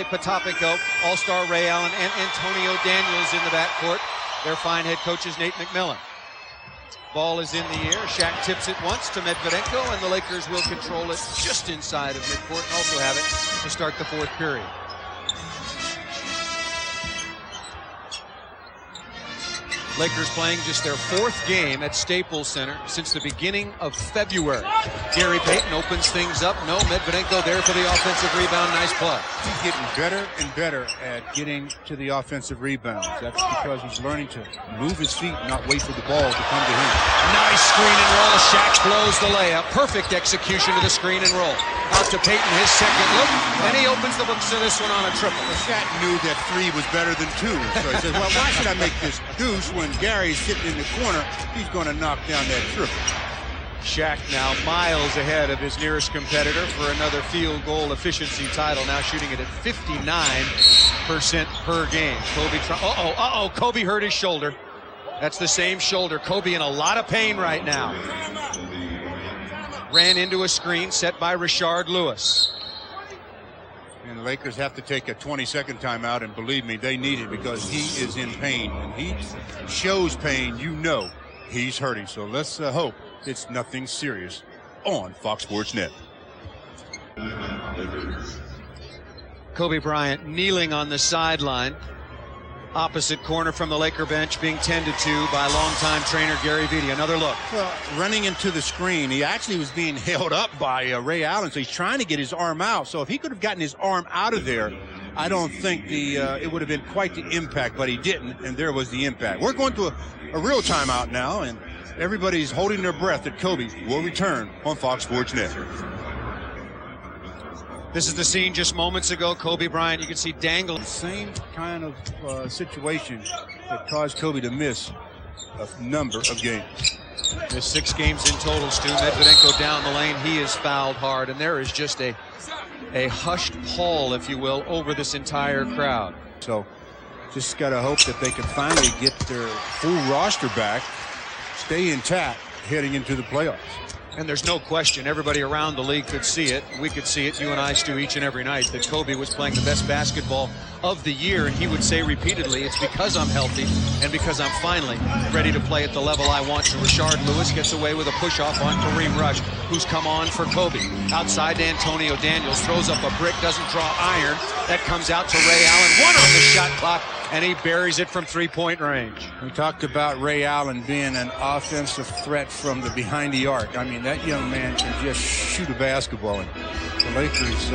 Patopico, All-Star Ray Allen, and Antonio Daniels in the backcourt. Their fine head coach is Nate McMillan. Ball is in the air. Shaq tips it once to Medvedenko, and the Lakers will control it just inside of midcourt and also have it to start the fourth period. Lakers playing just their fourth game at Staples Center since the beginning of February. Gary Payton opens things up. No, Medvedenko there for the offensive rebound. Nice play. He's getting better and better at getting to the offensive rebounds. That's because he's learning to move his feet and not wait for the ball to come to him. Nice screen and roll. Shaq blows the layup. Perfect execution to the screen and roll. Out to Payton, his second look, and he opens the books to this one on a triple. Well, Shaq knew that three was better than two, so he says, well, why should I make this deuce when Gary's sitting in the corner? He's going to knock down that triple. Shaq now miles ahead of his nearest competitor for another field goal efficiency title, now shooting it at 59% per game. Kobe, Kobe hurt his shoulder. That's the same shoulder. Kobe in a lot of pain right now. Ran into a screen set by Rashard Lewis. And the Lakers have to take a 20-second timeout, and believe me, they need it because he is in pain. And he shows pain, you know he's hurting. So let's hope it's nothing serious on Fox Sports Net. Kobe Bryant kneeling on the sideline. Opposite corner from the Laker bench being tended to by longtime trainer Gary Vitti. Another look. Well, running into the screen, he actually was being held up by Ray Allen, so he's trying to get his arm out. So if he could have gotten his arm out of there, I don't think it would have been quite the impact, but he didn't, and there was the impact. We're going to a real timeout now, and everybody's holding their breath that Kobe will return on Fox Sports Net. This is the scene just moments ago. Kobe Bryant, you can see dangling. Same kind of situation that caused Kobe to miss a number of games. There's 6 games in total, Stu. Medvedenko down the lane. He is fouled hard, and there is just a hushed pall, if you will, over this entire crowd. So just got to hope that they can finally get their full roster back, stay intact heading into the playoffs. And there's no question, everybody around the league could see it. We could see it, you and I, Stu, each and every night, that Kobe was playing the best basketball of the year. And he would say repeatedly, it's because I'm healthy and because I'm finally ready to play at the level I want to. Rashard Lewis gets away with a push-off on Kareem Rush, who's come on for Kobe. Outside to Antonio Daniels, throws up a brick, doesn't draw iron. That comes out to Ray Allen. 1 on the shot clock, and he buries it from 3-point range. We talked about Ray Allen being an offensive threat from the behind the arc. I mean, that young man can just shoot a basketball. And the Lakers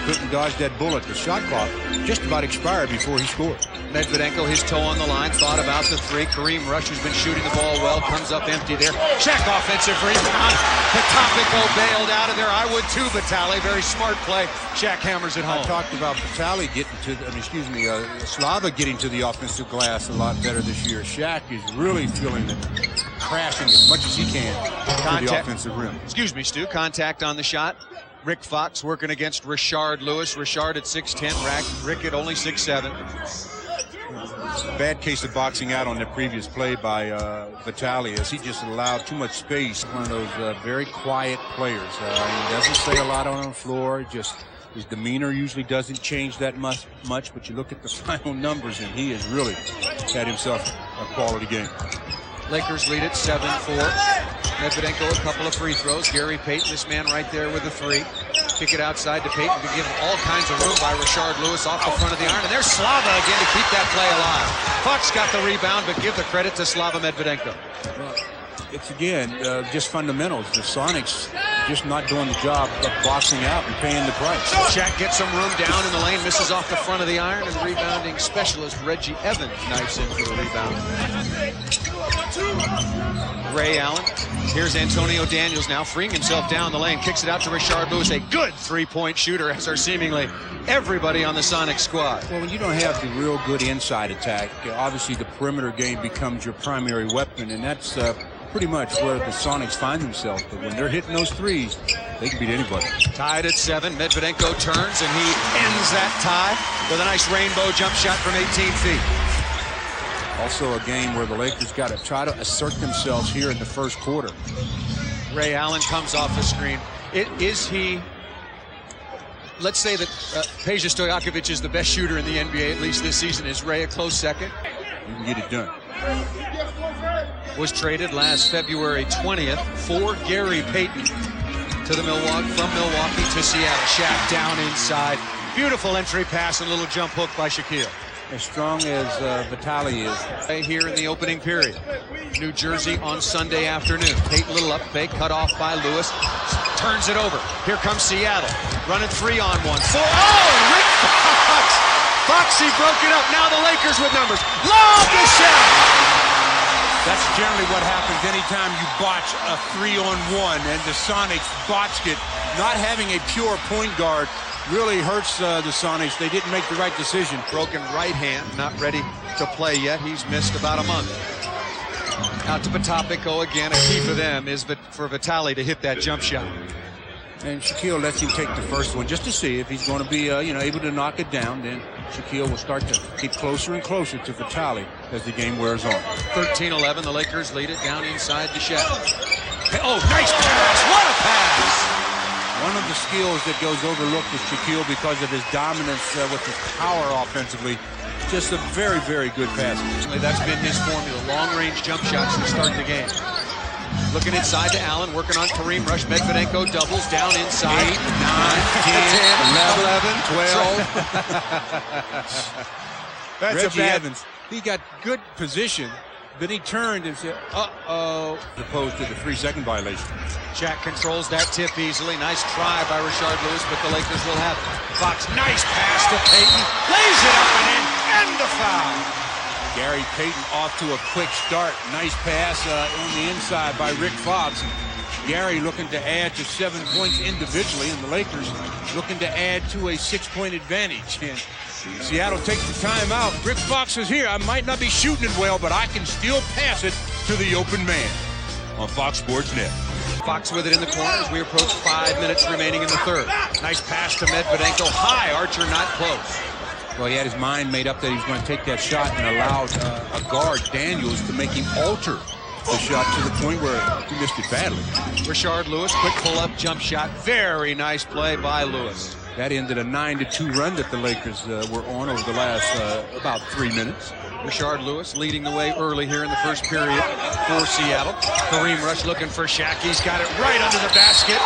couldn't dodge that bullet. The shot clock just about expired before he scored. Medvedenko, his toe on the line, thought about the 3. Kareem Rush, who's been shooting the ball well, comes up empty there. Shaq offensive rebound. Patopico bailed out of there. I would too, Vitali. Very smart play. Shaq hammers it home. I talked about Vitali getting to, Slava getting to the offensive glass a lot better this year. Shaq is really feeling it, crashing as much as he can to the offensive rim. Excuse me, Stu. Contact on the shot. Rick Fox working against Rashard Lewis. Rashard at 6'10", Rick at only 6'7". Bad case of boxing out on the previous play by Vitali, as he just allowed too much space. One of those very quiet players. He doesn't say a lot on the floor. Just his demeanor usually doesn't change that much, but you look at the final numbers, and he has really had himself a quality game. Lakers lead it 7-4. Medvedenko a couple of free throws. Gary Payton, this man right there with a 3. Kick it outside to Payton to give all kinds of room by Rashard Lewis off the front of the iron. And there's Slava again to keep that play alive. Fox got the rebound, but give the credit to Slava Medvedenko. Well, it's again just fundamentals. The Sonics just not doing the job of boxing out and paying the price. Shaq gets some room down in the lane, misses off the front of the iron, and rebounding specialist Reggie Evans knifes in for the rebound. Ray Allen. Here's Antonio Daniels now freeing himself down the lane. Kicks it out to Rashard Lewis. A good 3-point shooter, as are seemingly everybody on the Sonic squad. Well, when you don't have the real good inside attack, obviously the perimeter game becomes your primary weapon, and that's pretty much where the Sonics find themselves. But when they're hitting those threes, they can beat anybody. Tied at 7. Medvedenko turns, and he ends that tie with a nice rainbow jump shot from 18 feet. Also a game where the Lakers got to try to assert themselves here in the first quarter. Ray Allen comes off the screen. Is he let's say that Peja Stojakovic is the best shooter in the NBA, at least this season. Is Ray a close second? You can get it done. Was traded last February 20th for Gary Payton from Milwaukee to Seattle. Shaq down inside. Beautiful entry pass and a little jump hook by Shaquille. As strong as Vitali is. Here in the opening period. New Jersey on Sunday afternoon. Payton, little up fake, cut off by Lewis. Turns it over. Here comes Seattle. Running 3-on-1. 4. Oh, Rick Fox! Foxy broke it up. Now the Lakers with numbers. Lob to Shaq! That's generally what happens anytime you botch a 3-on-1, and the Sonics botched it. Not having a pure point guard really hurts the Sonics. They didn't make the right decision. Broken right hand, not ready to play yet. He's missed about a month. Out to Potapico again. A key for them is for Vitali to hit that jump shot. And Shaquille lets him take the first one just to see if he's going to be able to knock it down. Then Shaquille will start to get closer and closer to Vitali as the game wears on. 13-11, the Lakers lead it down inside to Shaq. Oh, nice pass! What a pass! One of the skills that goes overlooked with Shaquille because of his dominance with his power offensively. Just a very, very good pass. That's been his formula. Long-range jump shots to start the game. Looking inside to Allen, working on Kareem Rush. Medvedenko doubles down inside. 8, 9, 10, 11, 12. That's Reggie Evans. He got good position. Then he turned and said, uh-oh, as opposed to the 3-second violation. Shaq controls that tip easily. Nice try by Rashard Lewis, but the Lakers will have it. Fox, nice pass to Payton. Lays it up and in, and the foul. Gary Payton off to a quick start. Nice pass on the inside by Rick Fox. And Gary looking to add to 7 points individually, and the Lakers looking to add to a 6-point advantage. And Seattle takes the timeout. Rick Fox is here. I might not be shooting it well, but I can still pass it to the open man on Fox Sports Net. Fox with it in the corner as we approach 5 minutes remaining in the third. Nice pass to Medvedenko. High, Archer not close. Well, he had his mind made up that he was going to take that shot and allowed a guard, Daniels, to make him alter the shot to the point where he missed it badly. Rashard Lewis, quick pull-up jump shot. Very nice play by Lewis. That ended a 9-2 run that the Lakers were on over the last about 3 minutes. Rashard Lewis leading the way early here in the first period for Seattle. Kareem Rush looking for Shaq. He's got it right under the basket.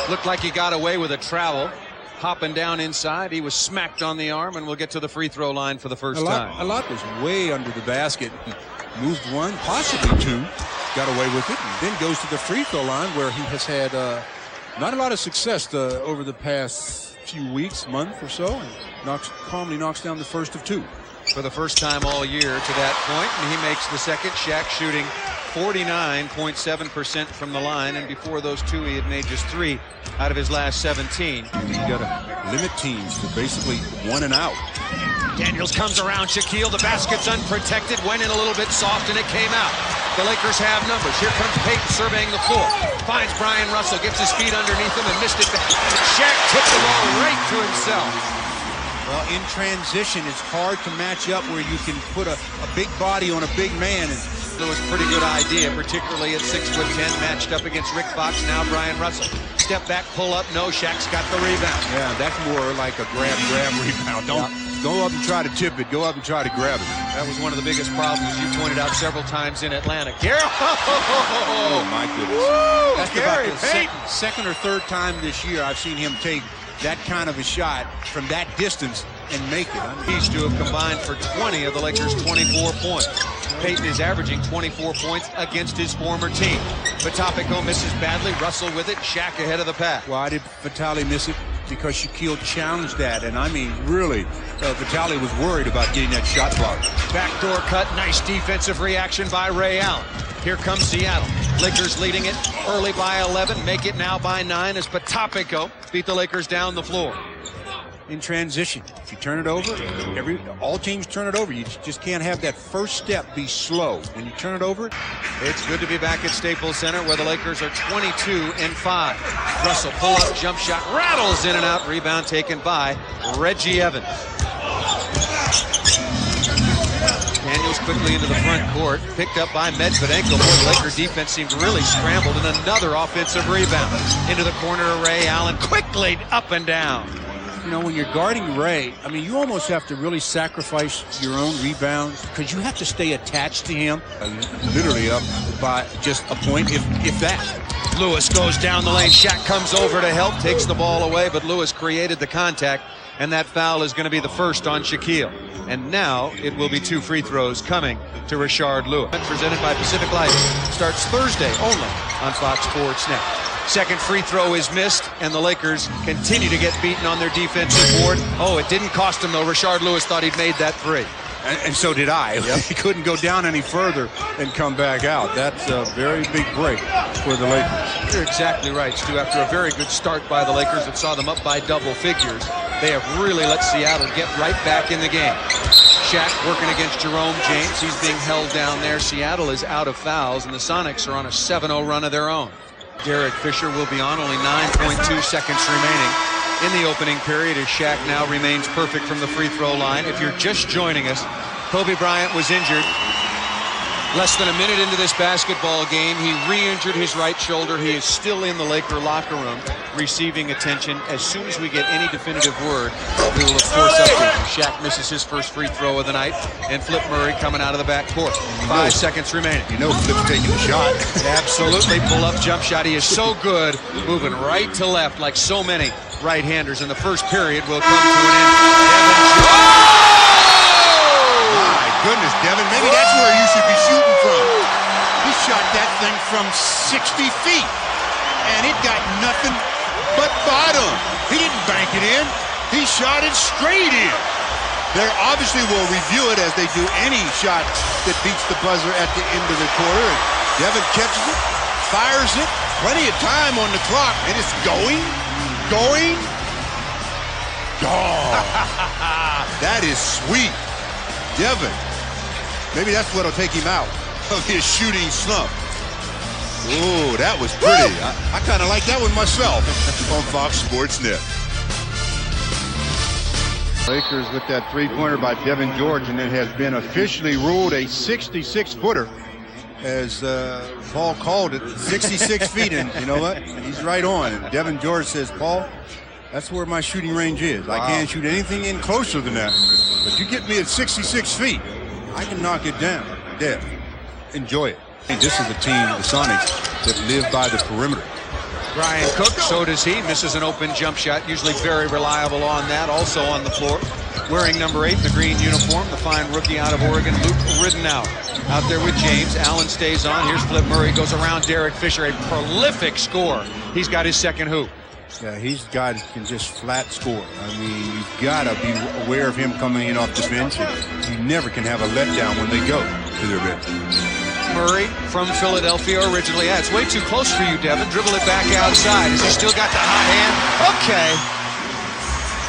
Looked like he got away with a travel. Hopping down inside, he was smacked on the arm, and we'll get to the free throw line for the first time. A lot was way under the basket. He moved one, possibly two, got away with it, and then goes to the free throw line where he has had not a lot of success over the past few weeks, month or so, and calmly knocks down the first of two. For the first time all year to that point, and he makes the second. Shaq shooting 49.7% from the line, and before those two, he had made just 3 out of his last 17. You got to limit teams to basically 1 and out. Daniels comes around Shaquille. The basket's unprotected. Went in a little bit soft, and it came out. The Lakers have numbers. Here comes Payton surveying the floor. Finds Brian Russell, gets his feet underneath him, and missed it back. Shaq took the ball right to himself. Well, in transition, it's hard to match up where you can put a big body on a big man. And it was a pretty good idea, particularly at 6'10", matched up against Rick Fox. Now Brian Russell. Step back, pull up. No, Shaq's got the rebound. Yeah, that's more like a grab rebound. Don't go up and try to tip it. Go up and try to grab it. That was one of the biggest problems you pointed out several times in Atlanta. Gary, oh my goodness. Woo, that's Gary about the second or third time this year I've seen him take that kind of a shot from that distance and make it. He's to have combined for 20 of the Lakers' 24 points. Payton is averaging 24 points against his former team. Potapico misses badly. Russell with it. Shaq ahead of the pack. Why did Vitali miss it? Because Shaquille challenged that. And I mean, really, Vitali was worried about getting that shot blocked. Backdoor cut. Nice defensive reaction by Ray Allen. Here comes Seattle. Lakers leading it early by 11. Make it now by 9 as Potapico beat the Lakers down the floor. In transition, if you turn it over, all teams turn it over. You just can't have that first step be slow. When you turn it over, it's good to be back at Staples Center where the Lakers are 22-5. Russell pull up jump shot, rattles in and out. Rebound taken by Reggie Evans. Daniels quickly into the front court, picked up by Medvedenko. The Laker defense seemed really scrambled, and another offensive rebound. Into the corner of Ray Allen, quickly up and down. You know, when you're guarding Ray, I mean, you almost have to really sacrifice your own rebounds because you have to stay attached to him. Literally up by just a point, if that. Lewis goes down the lane. Shaq comes over to help, takes the ball away, but Lewis created the contact, and that foul is going to be the first on Shaquille. And now it will be 2 free throws coming to Rashard Lewis. Presented by Pacific Life. Starts Thursday only on Fox Sports Net. Second free throw is missed, and the Lakers continue to get beaten on their defensive board. Oh, it didn't cost him, though. Rashard Lewis thought he'd made that 3. And so did I. Yep. He couldn't go down any further and come back out. That's a very big break for the Lakers. You're exactly right, Stu. After a very good start by the Lakers that saw them up by double figures, they have really let Seattle get right back in the game. Shaq working against Jerome James. He's being held down there. Seattle is out of fouls, and the Sonics are on a 7-0 run of their own. Derek Fisher will be on, only 9.2 seconds remaining in the opening period as Shaq now remains perfect from the free throw line. If you're just joining us, Kobe Bryant was injured less than a minute into this basketball game. He re-injured his right shoulder. He is still in the Laker locker room receiving attention. As soon as we get any definitive word, we will of course update you. Shaq misses his first free throw of the night, and Flip Murray coming out of the backcourt. 5 seconds remaining. You know Flip's taking the shot. Absolutely. Pull-up jump shot. He is so good, moving right to left like so many right-handers. And the first period will come to an end. Goodness, Devin, maybe that's where you should be shooting from. He shot that thing from 60 feet, and it got nothing but bottom. He didn't bank it in. He shot it straight in. They obviously will review it as they do any shot that beats the buzzer at the end of the quarter. And Devin catches it, fires it, plenty of time on the clock, and it's going. That is sweet. Devin. Maybe that's what'll take him out of his shooting slump. Ooh, that was pretty. I kind of like that one myself on Fox Sports Net. Lakers with that three-pointer by Devin George, and it has been officially ruled a 66-footer, as Paul called it, 66 feet. And you know what? He's right on. And Devin George says, Paul, that's where my shooting range is. Wow. I can't shoot anything in closer than that. But you get me at 66 feet. I can knock it down. Dead. Enjoy it. This is a team, the Sonics, that live by the perimeter. Brian Cook, so does he. Misses an open jump shot. Usually very reliable on that. Also on the floor. Wearing number 8, the green uniform, the fine rookie out of Oregon, Luke Ridenour. Out there with James. Allen stays on. Here's Flip Murray. Goes around Derek Fisher. A prolific score. He's got his second hoop. Yeah, he's guys can just flat score. I mean, you've got to be aware of him coming in off the bench. You never can have a letdown when they go to their bench. Murray from Philadelphia originally. Yeah, it's way too close for you, Devin. Dribble it back outside. Has he still got the hot hand? Okay.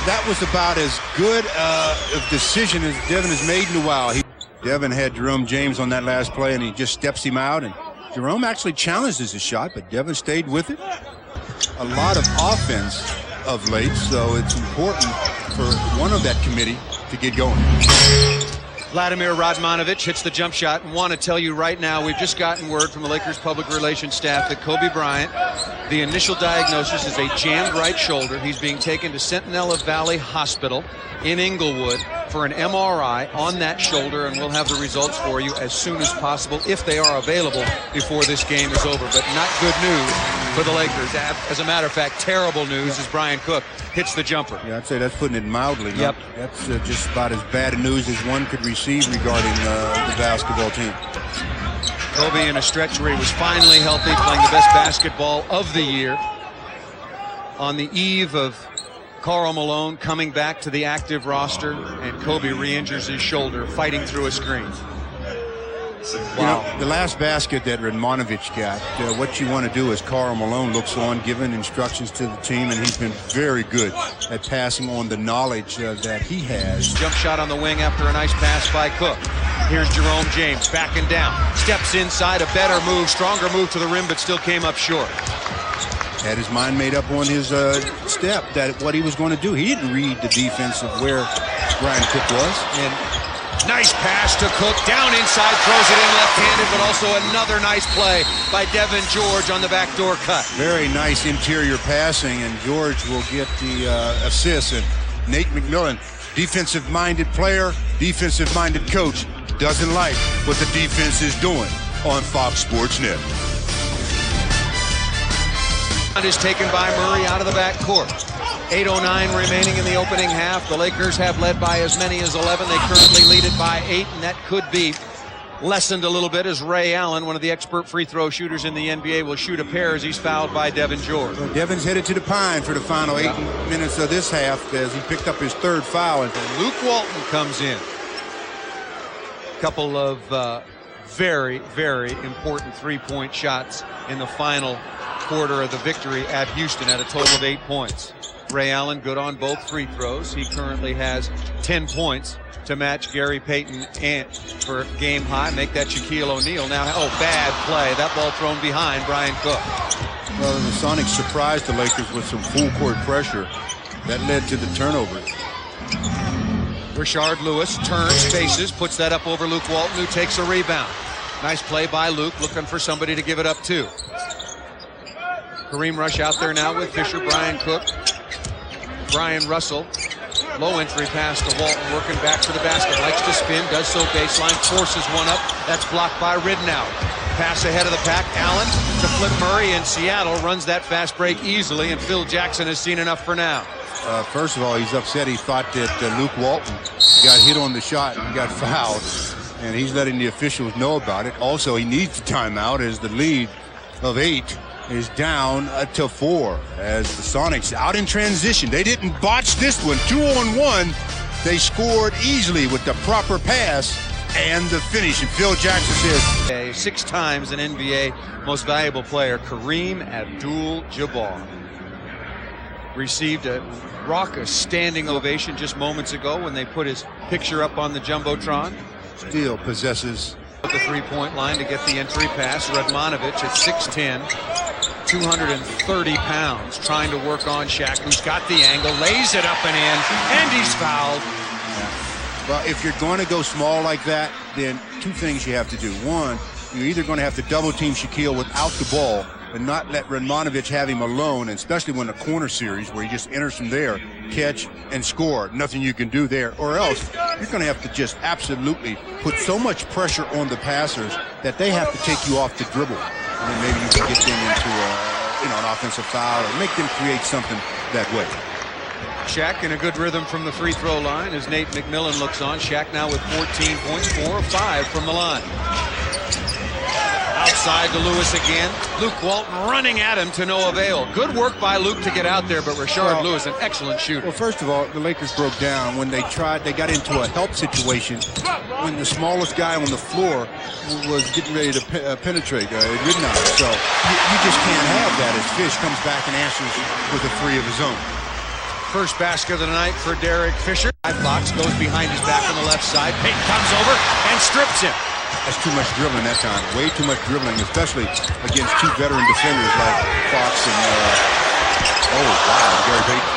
That was about as good a decision as Devin has made in a while. Devin had Jerome James on that last play, and he just steps him out. And Jerome actually challenges his shot, but Devin stayed with it. A lot of offense of late, so it's important for one of that committee to get going. Vladimir Radmanovic hits the jump shot, and want to tell you right now, we've just gotten word from the Lakers public relations staff that Kobe Bryant, the initial diagnosis is a jammed right shoulder. He's being taken to Centinela Valley Hospital in Inglewood for an MRI on that shoulder, and we'll have the results for you as soon as possible if they are available before this game is over. But not good news for the Lakers. As a matter of fact, terrible news as Brian Cook hits the jumper. Yeah, I'd say that's putting it mildly. No? Yep. That's just about as bad news as one could receive regarding the basketball team. Kobe in a stretch where he was finally healthy, playing the best basketball of the year. On the eve of Karl Malone coming back to the active roster, and Kobe re-injures his shoulder fighting through a screen. Wow. You know, the last basket that Radmanovic got, what you want to do is Karl Malone looks on, giving instructions to the team, and he's been very good at passing on the knowledge that he has. Jump shot on the wing after a nice pass by Cook. Here's Jerome James backing down. Steps inside, a better move, stronger move to the rim, but still came up short. Had his mind made up on his step, that what he was going to do. He didn't read the defense of where Brian Cook was. And nice pass to Cook, down inside, throws it in left-handed, but also another nice play by Devin George on the backdoor cut. Very nice interior passing, and George will get the assist. And Nate McMillan, defensive-minded player, defensive-minded coach, doesn't like what the defense is doing on Fox Sports Net. Is taken by Murray out of the backcourt. 8:09 remaining in the opening half. The Lakers have led by as many as 11. They currently lead it by 8, and that could be lessened a little bit as Ray Allen, one of the expert free throw shooters in the NBA, will shoot a pair as he's fouled by Devin George. Well, Devin's headed to the pine for the final 8 minutes of this half as he picked up his 3rd foul. And Luke Walton comes in. Couple of very, very important three-point shots in the final quarter of the victory at Houston at a total of 8 points. Ray Allen good on both free throws. He currently has 10 points to match Gary Payton and for game high. Make that Shaquille O'Neal now. Oh, bad play. That ball thrown behind Brian Cook. Well, the Sonics surprised the Lakers with some full court pressure. That led to the turnover. Rashard Lewis turns, faces, puts that up over Luke Walton, who takes a rebound. Nice play by Luke, looking for somebody to give it up to. Kareem Rush out there now with Fisher, Brian Cook, Brian Russell. Low entry pass to Walton, working back to the basket. Likes to spin, does so baseline, forces one up. That's blocked by Ridnour. Pass ahead of the pack. Allen to Flip Murray in Seattle. Runs that fast break easily, and Phil Jackson has seen enough for now. First of all, he's upset. He thought that Luke Walton got hit on the shot and got fouled, and he's letting the officials know about it. Also, he needs the timeout as the lead of 8 is down to 4 as the Sonics out in transition. They didn't botch this one. 2-on-1. They scored easily with the proper pass and the finish. And Phil Jackson says, 6 times an NBA most valuable player, Kareem Abdul-Jabbar, received a raucous standing ovation just moments ago when they put his picture up on the Jumbotron. Still possesses the three-point line to get the entry pass. Radmanovich at 6'10", 230 pounds, trying to work on Shaq, who's got the angle, lays it up and in, and he's fouled. Well, if you're going to go small like that, then 2 things you have to do. One, you're either going to have to double-team Shaquille without the ball and not let Radmanovich have him alone, and especially when the corner series where he just enters from there, catch and score. Nothing you can do there. Or else you're going to have to just absolutely put so much pressure on the passers that they have to take you off the dribble. And then maybe you can get them into an offensive foul or make them create something that way. Shaq in a good rhythm from the free throw line as Nate McMillan looks on. Shaq now with 14 points, 4 of 5 from the line. Outside to Lewis again. Luke Walton running at him to no avail. Good work by Luke to get out there, but Rashard Lewis, an excellent shooter. Well, first of all, the Lakers broke down when they got into a help situation when the smallest guy on the floor was getting ready to penetrate Ridnour. So you just can't have that as Fish comes back and answers with a 3 of his own. First basket of the night for Derek Fisher. Fox goes behind his back on the left side. Payton comes over and strips him. That's too much dribbling that time. Way too much dribbling, especially against 2 veteran defenders like Fox and, oh, wow, Gary Payton.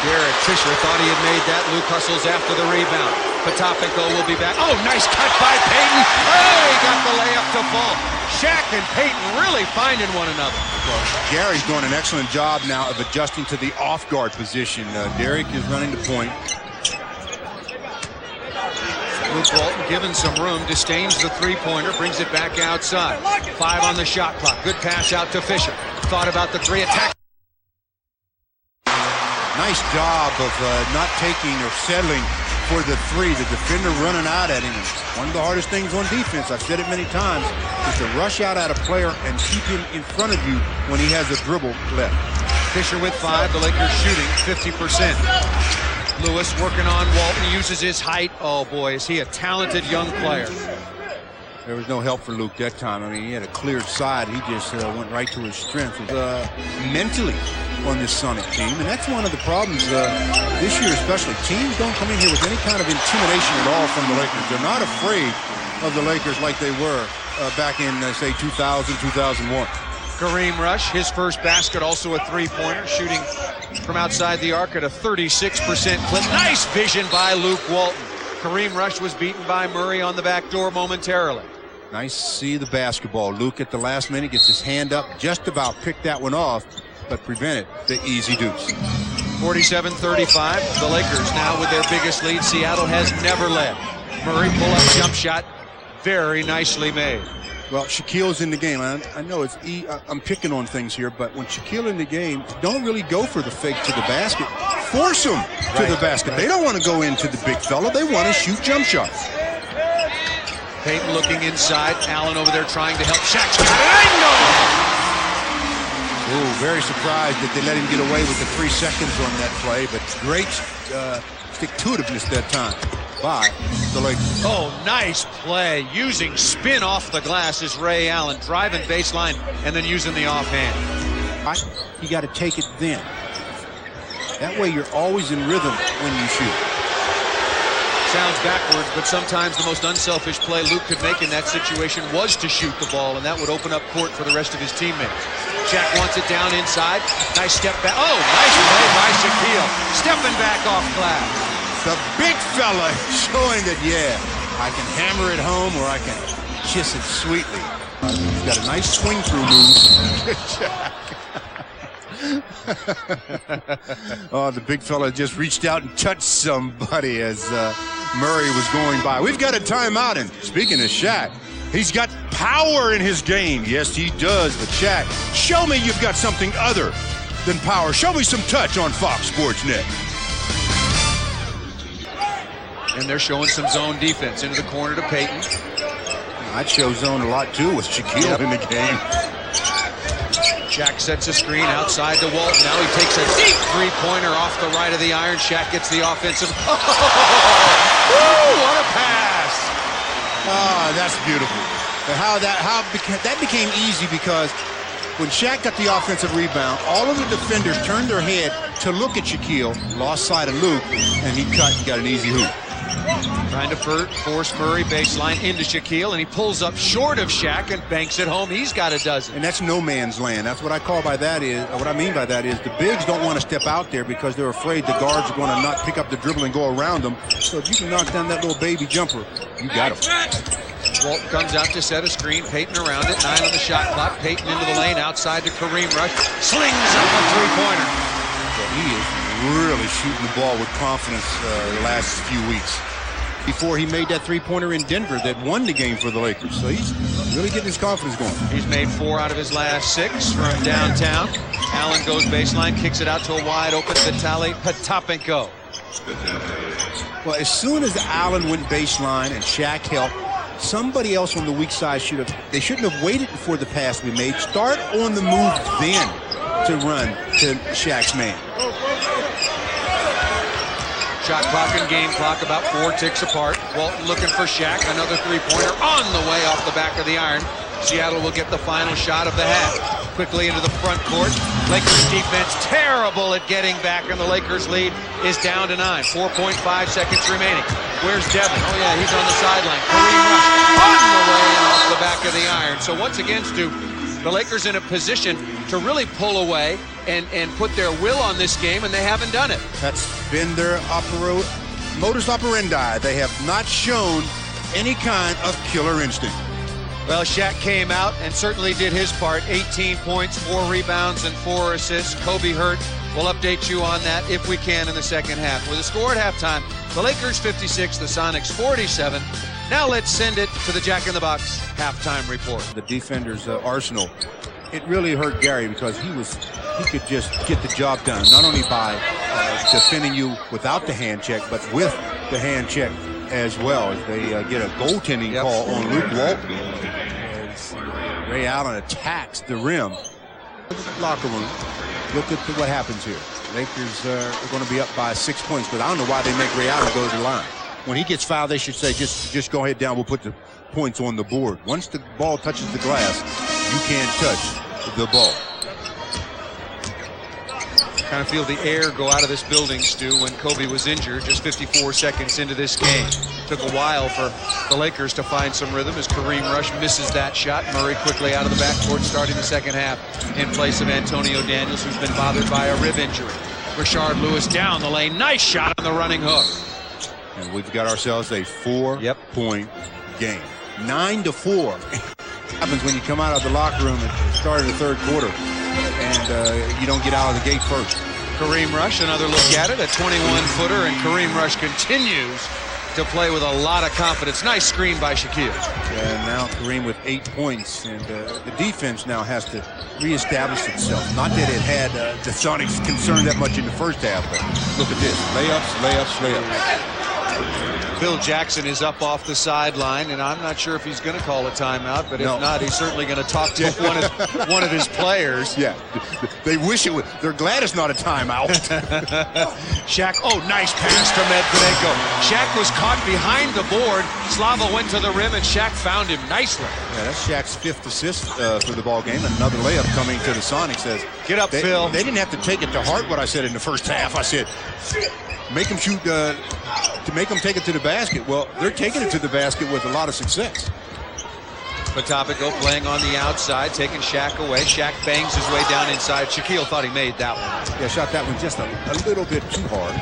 Derek Fisher thought he had made that. Luke hustles after the rebound. Potapico will be back. Oh, nice cut by Payton. Oh, he got the layup to fall. Shaq and Payton really finding one another. Well, Gary's doing an excellent job now of adjusting to the off-guard position. Derek is running the point. Luke Walton given some room, disdains the three-pointer, brings it back outside. 5 on the shot clock. Good pass out to Fisher. Thought about the 3 attack. Nice job of not taking or settling for the 3. The defender running out at him. One of the hardest things on defense, I've said it many times, is to rush out at a player and keep him in front of you when he has a dribble left. Fisher with 5. The Lakers shooting 50%. Lewis working on Walton, uses his height. Oh boy, is he a talented young player. There was no help for Luke that time. I mean, he had a cleared side. He just went right to his strength. Mentally on this Sonic team, and that's one of the problems this year especially. Teams don't come in here with any kind of intimidation at all from the Lakers. They're not afraid of the Lakers like they were back in, say, 2000, 2001. Kareem Rush, his first basket, also a three-pointer, shooting from outside the arc at a 36% clip. Nice vision by Luke Walton. Kareem Rush was beaten by Murray on the back door momentarily. Nice to see the basketball. Luke at the last minute gets his hand up, just about picked that one off, but prevented the easy deuce. 47-35, the Lakers now with their biggest lead. Seattle has never led. Murray pull-up jump shot, very nicely made. Well, Shaquille's in the game. I know I'm picking on things here, but when Shaquille in the game, don't really go for the fake to the basket. Force them to the basket. They don't want to go into the big fella. They want to shoot jump shots. Payton looking inside. Allen over there trying to help. Shaq's got it. Ooh, very surprised that they let him get away with the 3 seconds on that play, but great stick-to-itiveness that time by the Lakers. Oh, nice play. Using spin off the glass is Ray Allen, driving baseline and then using the offhand. You got to take it then. That way you're always in rhythm when you shoot. Sounds backwards, but sometimes the most unselfish play Luke could make in that situation was to shoot the ball, and that would open up court for the rest of his teammates. Shaq wants it down inside. Nice step back. Oh, nice play by Shaquille. Stepping back off glass. The big fella showing that, yeah, I can hammer it home or I can kiss it sweetly. He's got a nice swing through move. Oh, the big fella just reached out and touched somebody as Murray was going by. We've got a timeout, and speaking of Shaq, he's got power in his game. Yes, he does, but Shaq, show me you've got something other than power. Show me some touch on Fox Sports Net. And they're showing some zone defense into the corner to Payton. I'd show zone a lot, too, with Shaquille in the game. Shaq sets a screen outside to Walton. Now he takes a deep three-pointer off the right of the iron. Shaq gets the offensive. Oh, what a pass! Oh, that's beautiful. That became easy because when Shaq got the offensive rebound, all of the defenders turned their head to look at Shaquille, lost sight of Luke, and he cut and got an easy hoop. Trying to force Murray baseline into Shaquille, and he pulls up short of Shaq and banks it home. He's got a dozen. And that's no man's land. That's what I call by that is, what I mean by that is the bigs don't want to step out there because they're afraid the guards are going to not pick up the dribble and go around them. So if you can knock down that little baby jumper, you got him. Walton comes out to set a screen. Payton around it. 9 on the shot clock. Payton into the lane outside to Kareem Rush. Slings up a three-pointer. Well, he is really shooting the ball with confidence the last few weeks. Before he made that three-pointer in Denver that won the game for the Lakers. So he's really getting his confidence going. He's made 4 out of his last 6 from downtown. Allen goes baseline, kicks it out to a wide-open Vitaly Potapenko. Well, as soon as Allen went baseline and Shaq helped, somebody else on the weak side they shouldn't have waited for the pass to be made. Start on the move then to run to Shaq's man. Shot clock and game clock about 4 ticks apart. Walton looking for Shaq. Another three-pointer on the way off the back of the iron. Seattle will get the final shot of the half. Quickly into the front court. Lakers defense terrible at getting back, and the Lakers lead is down to 9. 4.5 seconds remaining. Where's Devin? Oh, yeah, he's on the sideline. Kareem Rush on the way and off the back of the iron. So once again, Stu, the Lakers in a position to really pull away and put their will on this game, and they haven't done it. That's been their modus operandi. They have not shown any kind of killer instinct. Well, Shaq came out and certainly did his part. 18 points, 4 rebounds, and 4 assists. Kobe hurt. We'll update you on that if we can in the second half. With a score at halftime, the Lakers 56, the Sonics 47. Now let's send it to the Jack in the Box halftime report. The defender's arsenal. It really hurt Gary because he could just get the job done, not only by defending you without the hand check, but with the hand check as well. As they get a goaltending call on Luke Walton. As Ray Allen attacks the rim. Locker room. Look at what happens here. Lakers are going to be up by 6 points, but I don't know why they make Ray Allen go to the line. When he gets fouled, they should say, just go ahead down. We'll put the points on the board. Once the ball touches the glass, you can't touch the ball. Kind of feel the air go out of this building, Stu, when Kobe was injured just 54 seconds into this game. Took a while for the Lakers to find some rhythm as Kareem Rush misses that shot. Murray quickly out of the backcourt starting the second half in place of Antonio Daniels, who's been bothered by a rib injury. Rashard Lewis down the lane. Nice shot on the running hook. And we've got ourselves a 4-point game. 9-4. Happens when you come out of the locker room at the start of the third quarter and you don't get out of the gate first. Kareem Rush, another look at it, a 21-footer, and Kareem Rush continues to play with a lot of confidence. Nice screen by Shaquille. And now Kareem with 8 points, and the defense now has to reestablish itself. Not that it had the Sonics concerned that much in the first half, but look at this. Layups, layups, layups. Phil Jackson is up off the sideline, and I'm not sure if he's going to call a timeout, but if not, he's certainly going to talk to one of his players. Yeah, they wish it would. They're glad it's not a timeout. Shaq, oh, nice pass to Medvedenko. Shaq was caught behind the board. Slava went to the rim, and Shaq found him nicely. Yeah, that's Shaq's 5th assist for the ball game. Another layup coming to the Sonics. Get up, Phil. They didn't have to take it to heart what I said in the first half. I said, make them shoot to make them take it to the basket. Well, they're taking it to the basket with a lot of success. Potapico playing on the outside, taking Shaq away. Shaq bangs his way down inside. Shaquille thought he made that one. Yeah, shot that one just a little bit too hard.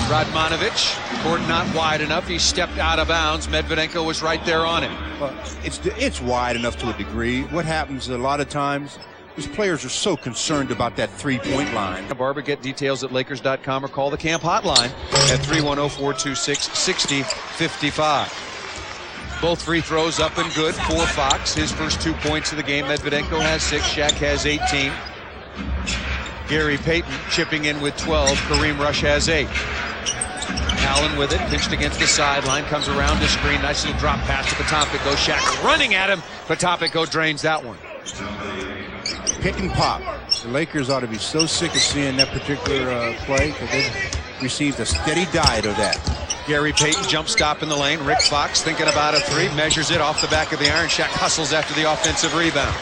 Radmanovic, court not wide enough. He stepped out of bounds. Medvedenko was right there on him. Well, it's wide enough to a degree. What happens a lot of times, these players are so concerned about that three-point line. Barber, get details at Lakers.com or call the camp hotline at 310-426-6055. Both free throws up and good for Fox. His first 2 points of the game. Medvedenko has 6. Shaq has 18. Gary Payton chipping in with 12. Kareem Rush has 8. Allen with it, pinched against the sideline, comes around the screen. Nice little drop pass to Potapico. Shaq running at him. Potapico drains that one. Pick and pop. The Lakers ought to be so sick of seeing that particular play because they've received a steady diet of that. Gary Payton jump stop in the lane. Rick Fox thinking about a 3, measures it off the back of the iron. Shaq hustles after the offensive rebound.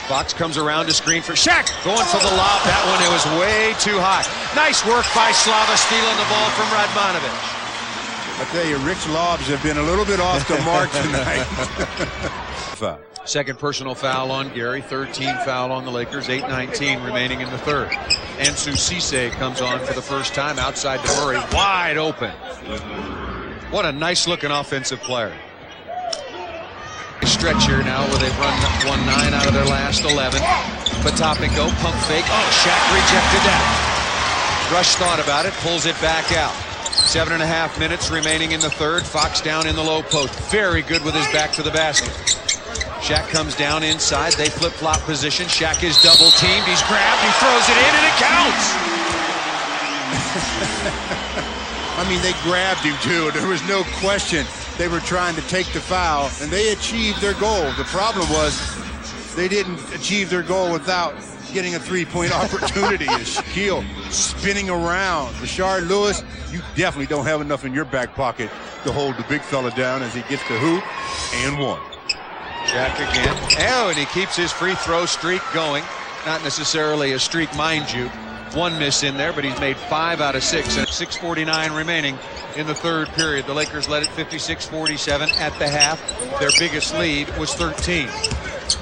Fox comes around to screen for Shaq. Going for the lob. That one, it was way too high. Nice work by Slava, stealing the ball from Radmanovic. I tell you, Rick's lobs have been a little bit off the mark tonight. Second personal foul on Gary. 13 foul on the Lakers. 8:19 remaining in the third. Ansu Cisse comes on for the first time outside to Murray. Wide open. What a nice looking offensive player. Stretch here now where they've won 9 out of their last 11. Potapico, pump fake. Oh, Shaq rejected that. Rush thought about it, pulls it back out. 7.5 minutes remaining in the third. Fox down in the low post. Very good with his back to the basket. Shaq comes down inside. They flip-flop position. Shaq is double-teamed. He's grabbed. He throws it in, and it counts. I mean, they grabbed him, too. There was no question they were trying to take the foul, and they achieved their goal. The problem was they didn't achieve their goal without getting a three-point opportunity. And Shaquille spinning around. Rashard Lewis, you definitely don't have enough in your back pocket to hold the big fella down as he gets the hoop and one. Shaq again. Oh, and he keeps his free throw streak going. Not necessarily a streak, mind you. 1 miss in there, but he's made 5 out of 6. And 6:49 remaining in the third period. The Lakers led it 56-47 at the half. Their biggest lead was 13.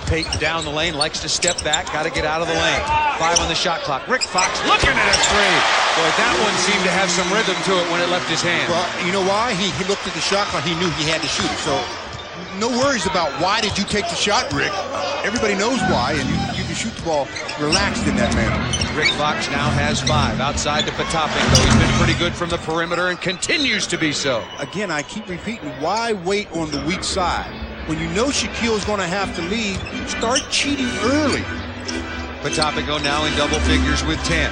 Payton down the lane, likes to step back, got to get out of the lane. 5 on the shot clock. Rick Fox looking at a 3. Boy, that one seemed to have some rhythm to it when it left his hand. Well, you know why? He looked at the shot clock. He knew he had to shoot it. So no worries about why did you take the shot, Rick. Everybody knows why, and you can shoot the ball relaxed in that manner. Rick Fox now has 5 outside to Potapico. He's been pretty good from the perimeter and continues to be so. Again, I keep repeating, why wait on the weak side? When you know Shaquille's going to have to lead, start cheating early. Potapico now in double figures with 10.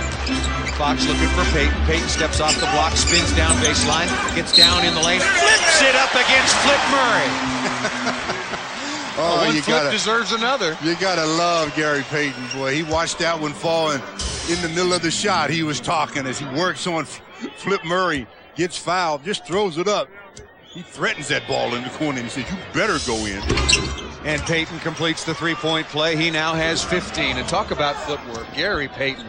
Fox looking for Payton. Payton steps off the block, spins down baseline, gets down in the lane, flips it up against Flip Murray. Oh, one flip deserves another. You gotta love Gary Payton, boy. He watched that one fall, and in the middle of the shot, he was talking as he works on Flip Murray, gets fouled, just throws it up. He threatens that ball in the corner, and he says, you better go in. And Payton completes the three-point play. He now has 15. And talk about footwork. Gary Payton,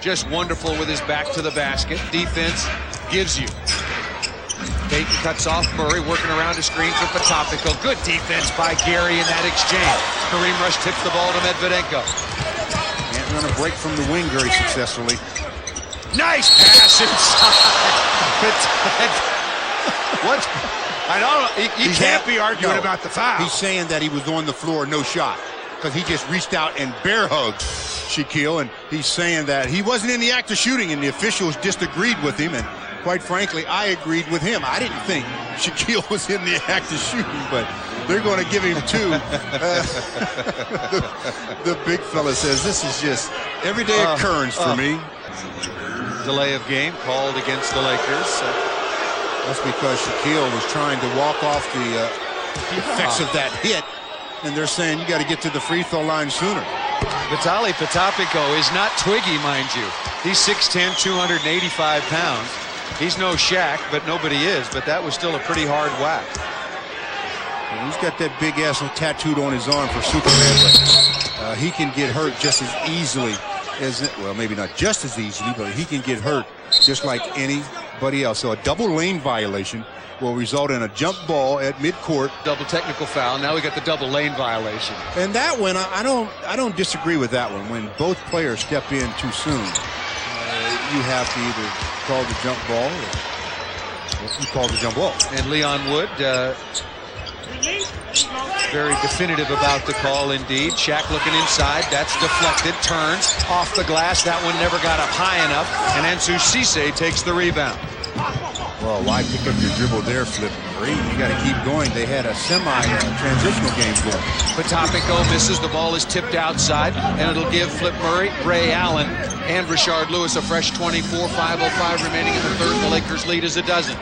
just wonderful with his back to the basket. Defense gives you. Payton cuts off Murray, working around the screen for Potapico. Good defense by Gary in that exchange. Kareem Rush tips the ball to Medvedenko. Can't run a break from the wing very successfully. Nice pass inside. What? I don't know. You can't be arguing about the foul. He's saying that he was on the floor, no shot. because he just reached out and bear hugged Shaquille, and he's saying that he wasn't in the act of shooting, and the officials disagreed with him, and quite frankly, I agreed with him. I didn't think Shaquille was in the act of shooting, but they're going to give him two. The big fella says, this is just everyday occurrence for me. Delay of game called against the Lakers. That's because Shaquille was trying to walk off the effects of that hit, and they're saying you got to get to the free throw line sooner. Vitaly Potapico is not Twiggy, mind you. He's 6'10", 285 pounds. He's no Shaq, but nobody is. But that was still a pretty hard whack. And he's got that big ass tattooed on his arm for Superman. But, he can get hurt just as easily as, well, maybe not just as easily, but he can get hurt just like anybody else. So a double lane violation will result in a jump ball at midcourt. Double technical foul. Now we got the double lane violation. And that one, I don't disagree with that one. When both players step in too soon, you have to either call the jump ball or you call the jump ball. And Leon Wood, very definitive about the call indeed. Shaq looking inside. That's deflected. Turns off the glass. That one never got up high enough. And Ansu Cisse takes the rebound. Well, why pick up your dribble there, Flip Murray? You got to keep going. They had a semi-transitional game going. Potapico misses. The ball is tipped outside, and it'll give Flip Murray, Ray Allen, and Rashard Lewis a fresh 24. 5:05 remaining in the third. The Lakers lead is a dozen.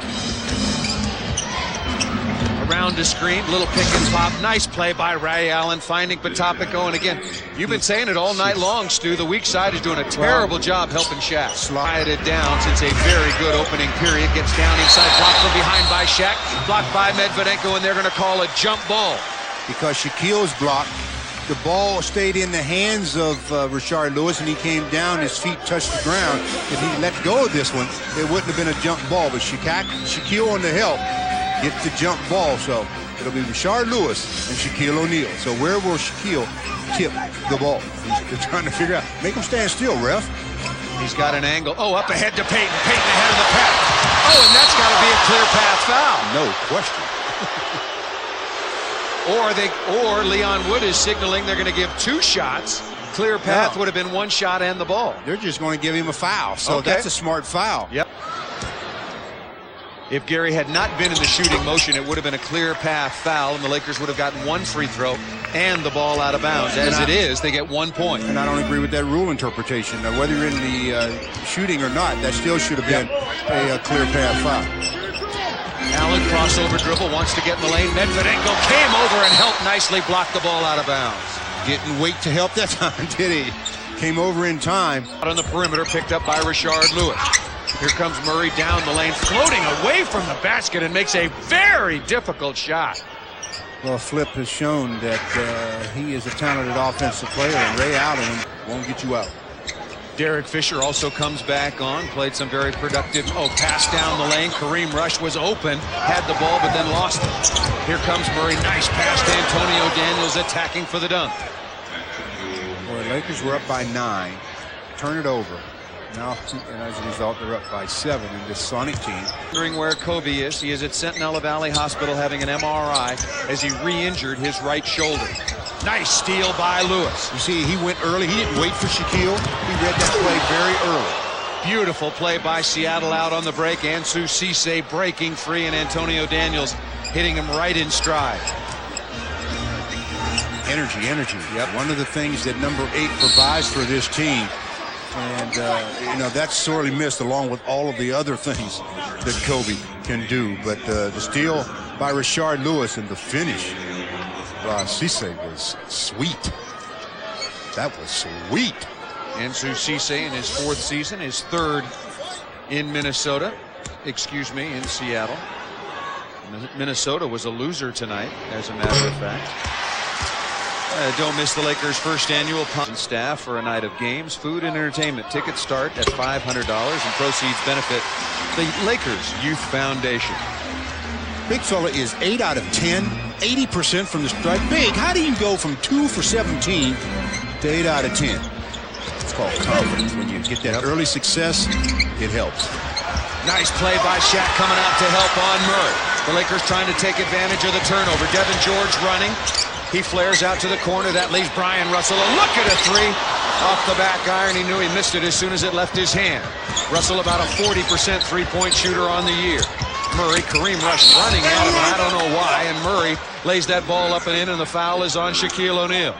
Around the screen, little pick and pop. Nice play by Ray Allen, finding Potapico. And again, you've been saying it all night long, Stu. The weak side is doing a terrible job helping Shaq. Slide it down since a very good opening period. Gets down inside, blocked from behind by Shaq. Blocked by Medvedenko, and they're going to call a jump ball. Because Shaquille's blocked, the ball stayed in the hands of Rashard Lewis, and he came down, his feet touched the ground. If he let go of this one, it wouldn't have been a jump ball. But Shaquille on the help gets the jump ball, so it'll be Rashard Lewis and Shaquille O'Neal. So where will Shaquille tip the ball? They're trying to figure out. Make him stand still, ref. He's got an angle. Oh, up ahead to Payton. Payton ahead of the pack. Oh, and that's got to be a clear path foul. No question. Or Leon Wood is signaling they're going to give two shots. Clear path would have been one shot and the ball. They're just going to give him a foul. So that's a smart foul. Yep. If Gary had not been in the shooting motion, it would have been a clear path foul, and the Lakers would have gotten one free throw and the ball out of bounds. As it is, they get 1 point. And I don't agree with that rule interpretation. Now, whether you're in the shooting or not, that still should have been a clear path foul. Allen, crossover dribble, wants to get in the lane. Medvedenko came over and helped nicely block the ball out of bounds. Didn't wait to help that time, did he? Came over in time. Out on the perimeter, picked up by Rashard Lewis. Here comes Murray down the lane, floating away from the basket, and makes a very difficult shot. Well, Flip has shown that he is a talented offensive player, and Ray Allen won't get you out. Derek Fisher also comes back on, played some very productive, pass down the lane. Kareem Rush was open, had the ball, but then lost it. Here comes Murray, nice pass to Antonio Daniels, attacking for the dunk. Boy, Lakers were up by 9, turn it over. Now, and as a result, they're up by 7 in this Sonic team. Wondering where Kobz is. He is at Sentinella Valley Hospital having an MRI as he re-injured his right shoulder. Nice steal by Lewis. You see, he went early. He didn't wait for Shaquille. He read that play very early. Beautiful play by Seattle out on the break. Ansu Cisse breaking free, and Antonio Daniels hitting him right in stride. Energy. Yep. One of the things that number 8 provides for this team. And, that's sorely missed along with all of the other things that Kobz can do. But the steal by Rashard Lewis and the finish by Cisse was sweet. That was sweet. Ansu Cisse in his 4th season, his 3rd in Minnesota. In Seattle. Minnesota was a loser tonight, as a matter of fact. Don't miss the Lakers' first annual pump staff for a night of games, food, and entertainment. Tickets start at $500, and proceeds benefit the Lakers Youth Foundation. Big fella is 8 out of 10, 80% from the stripe. Big, how do you go from 2 for 17 to 8 out of 10? It's called confidence. When you get that early success, it helps. Nice play by Shaq coming out to help on Murray. The Lakers trying to take advantage of the turnover. Devin George running. He flares out to the corner. That leaves Brian Russell a look at a three. Off the back iron. He knew he missed it as soon as it left his hand. Russell about a 40% three-point shooter on the year. Murray, Kareem Rush running at him, I don't know why, and Murray lays that ball up and in, and the foul is on Shaquille O'Neal.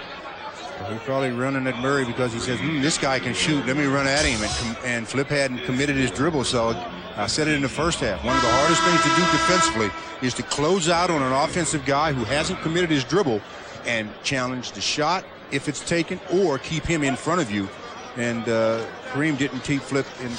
He's probably running at Murray because he says, this guy can shoot. Let me run at him. And Flip hadn't committed his dribble, so I said it in the first half. One of the hardest things to do defensively is to close out on an offensive guy who hasn't committed his dribble and challenge the shot if it's taken, or keep him in front of you. And Kareem didn't keep Flip in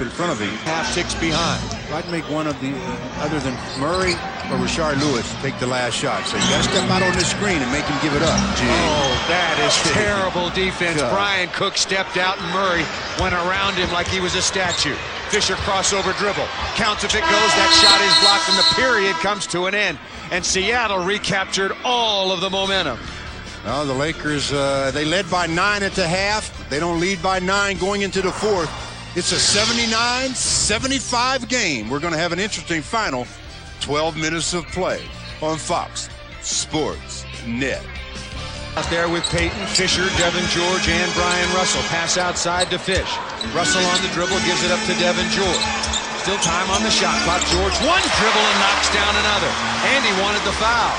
front of him. Half ticks behind. I'd make one of the other than Murray or Rashard Lewis take the last shot. So you got to step out on this screen and make him give it up. Oh, that is terrible defense. Brian Cook stepped out and Murray went around him like he was a statue. Fisher crossover dribble. Counts if it goes. That shot is blocked and the period comes to an end. And Seattle recaptured all of the momentum. Well, the Lakers, they led by 9 at the half. They don't lead by 9 going into the fourth. It's a 79-75 game. We're going to have an interesting final 12 minutes of play on Fox Sports Net. Out there with Peyton, Fisher, Devin George, and Brian Russell. Pass outside to Fish. Russell on the dribble, gives it up to Devin George. Still time on the shot clock. George, one dribble and knocks down another. And he wanted the foul.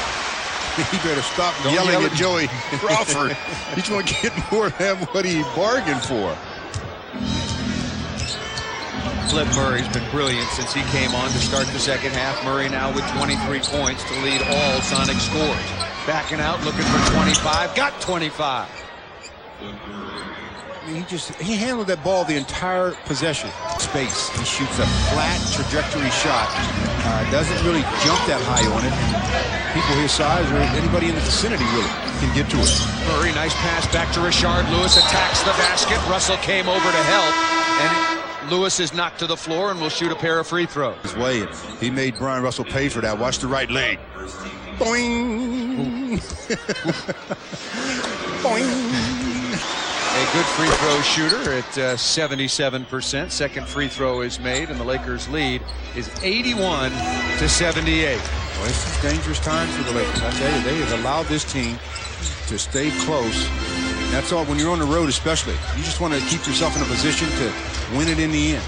He better stop yelling at Joey Crawford. He's going to get more than what he bargained for. Flip Murray's been brilliant since he came on to start the second half. Murray now with 23 points to lead all Sonic scores. Backing out, looking for 25. Got 25. He handled that ball the entire possession. Space. He shoots a flat trajectory shot. Doesn't really jump that high on it. People his size or anybody in the vicinity really can get to it. Murray, nice pass back to Rashard Lewis. Attacks the basket. Russell came over to help. And Lewis is knocked to the floor and will shoot a pair of free throws. His way. He made Brian Russell pay for that. Watch the right leg. Boing. Boing. A good free throw shooter at 77%. Second free throw is made, and the Lakers' lead is 81-78. Well, this is dangerous times for the Lakers. I tell you, they have allowed this team to stay close. That's all. When you're on the road, especially, you just want to keep yourself in a position to win it in the end.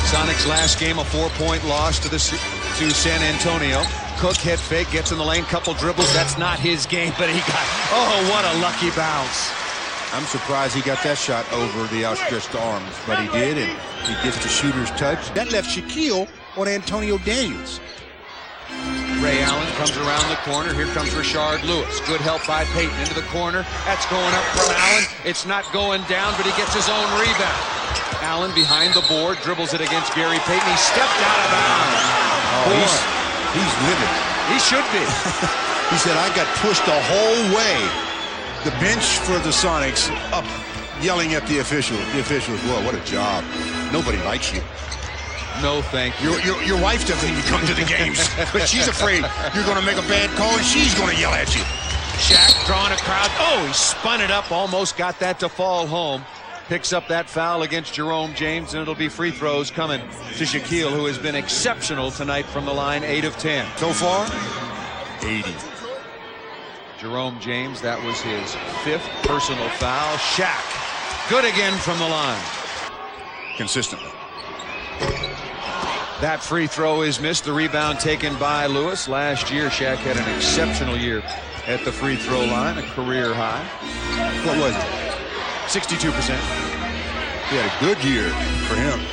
Sonic's last game, a 4-point loss to San Antonio. Cook head fake, gets in the lane, couple dribbles. That's not his game, but he got. Oh, what a lucky bounce. I'm surprised he got that shot over the outstretched arms, but he did, and he gets the shooter's touch. That left Shaquille on Antonio Daniels. Ray Allen comes around the corner. Here comes Rashard Lewis. Good help by Peyton into the corner. That's going up from Allen. It's not going down, but he gets his own rebound. Allen behind the board, dribbles it against Gary Payton. He stepped out of bounds. Oh, he's livid. He should be. He said, I got pushed the whole way. The bench for the Sonics up yelling at the officials. The officials, well, what a job. Nobody likes you. No, thank you. Your wife doesn't even come to the games, but she's afraid you're going to make a bad call and she's going to yell at you. Shaq drawing a crowd. Oh, he spun it up, almost got that to fall home. Picks up that foul against Jerome James, and it'll be free throws coming to Shaquille, who has been exceptional tonight from the line, 8 of 10. So far, 80. Jerome James, that was his 5th personal foul. Shaq, good again from the line. Consistently. That free throw is missed. The rebound taken by Lewis. Last year, Shaq had an exceptional year at the free throw line, a career high. What was it? 62%. He had a good year for him.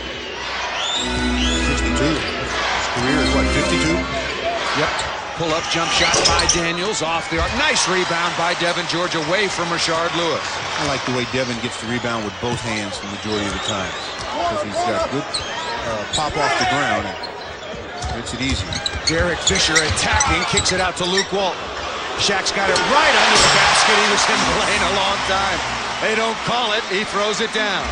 62. His career is what, 52? Yep. Pull-up jump shot by Daniels off the arc. Nice rebound by Devin George away from Rashard Lewis. I like the way Devin gets the rebound with both hands the majority of the time. Because he's got good pop off the ground. Makes it easy. Derek Fisher attacking, kicks it out to Luke Walton. Shaq's got it right under the basket. He was in the lane a long time. They don't call it. He throws it down.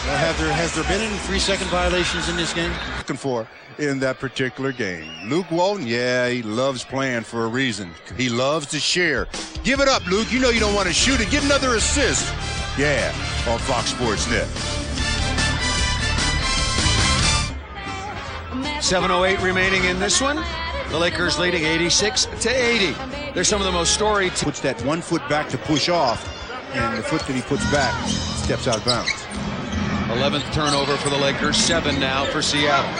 Has there been any 3-second violations in this game? Looking for in that particular game. Luke Walton, yeah, he loves playing for a reason. He loves to share. Give it up, Luke. You know you don't want to shoot it. Get another assist. Yeah, on Fox Sports Net. 7:08 remaining in this one. The Lakers leading 86-80. They're some of the most storied. Puts that 1 foot back to push off, and the foot that he puts back steps out of bounds. 11th turnover for the Lakers, 7 now for Seattle.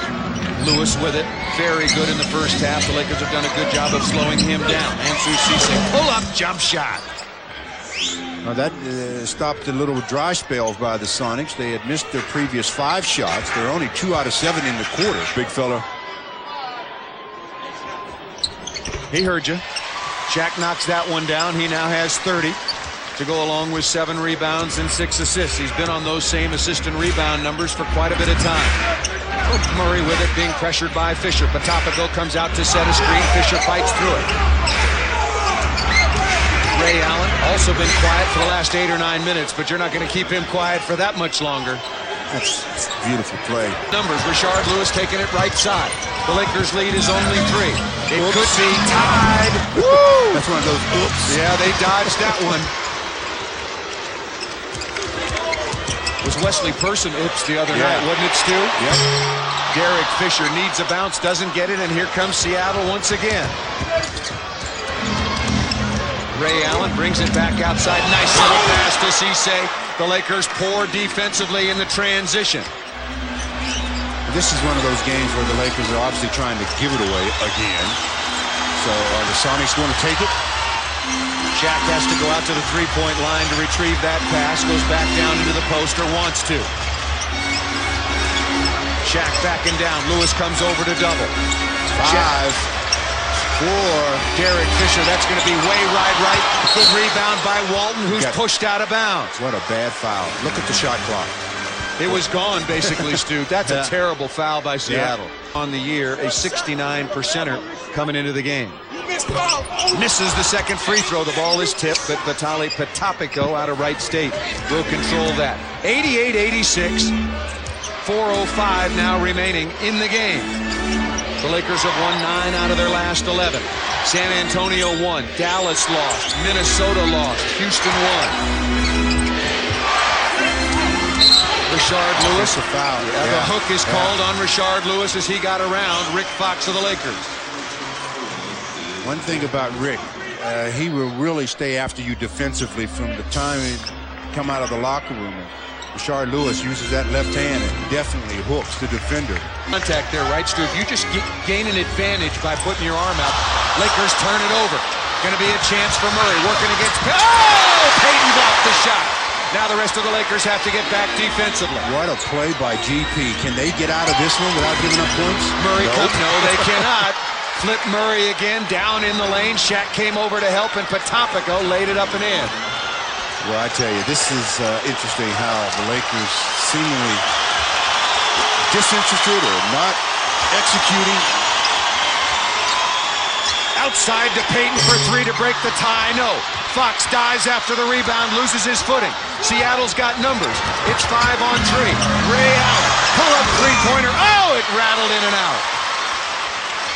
Lewis with it, very good in the first half. The Lakers have done a good job of slowing him down. Ansu Cisse, pull-up jump shot. Now that stopped the little dry spells by the Sonics. They had missed their previous 5 shots. They're only 2 out of 7 in the quarter, big fella. He heard you. Shaq knocks that one down. He now has 30 to go along with 7 rebounds and 6 assists. He's been on those same assist and rebound numbers for quite a bit of time. Murray with it, being pressured by Fisher. Patopico comes out to set a screen. Fisher fights through it. Ray Allen also been quiet for the last 8 or 9 minutes, but you're not going to keep him quiet for that much longer. That's a beautiful play. Numbers, Rashard Lewis taking it right side. The Lakers lead is only 3. It could be tied. Woo! That's one of those oops. Yeah, they dodged that one. Was Wesley Person oops the other night, wasn't it, Stu? Yep. Derek Fisher needs a bounce, doesn't get it, and here comes Seattle once again. Ray Allen brings it back outside. Nice little pass to Cisse. The Lakers poor defensively in the transition. This is one of those games where the Lakers are obviously trying to give it away again. So are the Sonics going to take it? Shaq has to go out to the three-point line to retrieve that pass. Goes back down into the post, or wants to. Shaq backing down. Lewis comes over to double. 5, 4. Derek Fisher. That's going to be way right. Good rebound by Walton, who's pushed out of bounds. What a bad foul. Look at the shot clock. It was gone, basically, Stu. That's a terrible foul by Seattle. On the year, a 69%er coming into the game. Misses the second free throw. The ball is tipped, but Vitali Patopico out of Wright State will control that. 88-86. 4:05 now remaining in the game. The Lakers have won 9 out of their last 11. San Antonio won. Dallas lost. Minnesota lost. Houston won. Rashard Lewis. A foul. The hook is called on Rashard Lewis as he got around Rick Fox of the Lakers. One thing about Rick, he will really stay after you defensively from the time he come out of the locker room. Rashard Lewis uses that left hand and definitely hooks the defender. Contact there, right, Stu? If you just gain an advantage by putting your arm out, Lakers turn it over. Going to be a chance for Murray working against. Oh! Payton blocked the shot. Now the rest of the Lakers have to get back defensively. What a play by GP. Can they get out of this one without giving up points? Murray no, they cannot. Flip Murray again down in the lane. Shaq came over to help, and Patopico laid it up and in. Well, I tell you, this is interesting how the Lakers seemingly disinterested or not executing. Outside to Payton for 3 to break the tie. No. Fox dives after the rebound, loses his footing. Seattle's got numbers. It's 5 on 3. Ray Allen, pull-up three-pointer. Oh, it rattled in and out.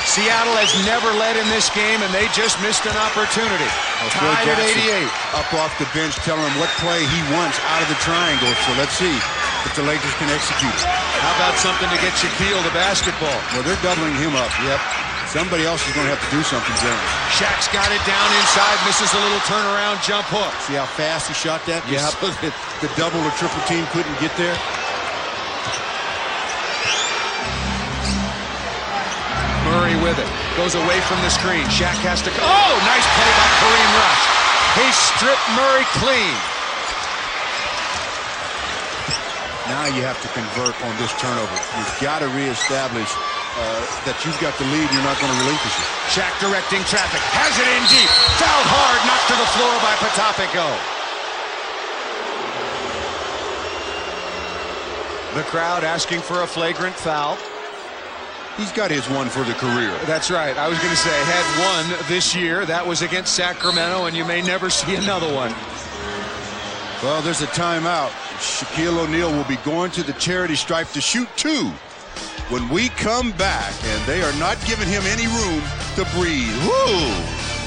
Seattle has never led in this game, and they just missed an opportunity. Tied at 88. Up off the bench, telling him what play he wants out of the triangle. So let's see if the Lakers can execute. How about something to get Shaquille the basketball? Well, they're doubling him up. Yep. Somebody else is going to have to do something different. Shaq's got it down inside, misses a little turnaround jump hook. See how fast he shot that? Yeah. So that the double or triple team couldn't get there. Murray with it. Goes away from the screen. Shaq has to... Oh, nice play by Kareem Rush. He stripped Murray clean. Now you have to convert on this turnover. You've got to reestablish that you've got the lead. You're not going to relinquish it. Shaq directing traffic. Has it in deep. Fouled hard. Knocked to the floor by Patopico. The crowd asking for a flagrant foul. He's got his one for the career. That's right. I was going to say, had one this year. That was against Sacramento, and you may never see another one. Well, there's a timeout. Shaquille O'Neal will be going to the charity stripe to shoot 2 when we come back, and they are not giving him any room to breathe. Woo!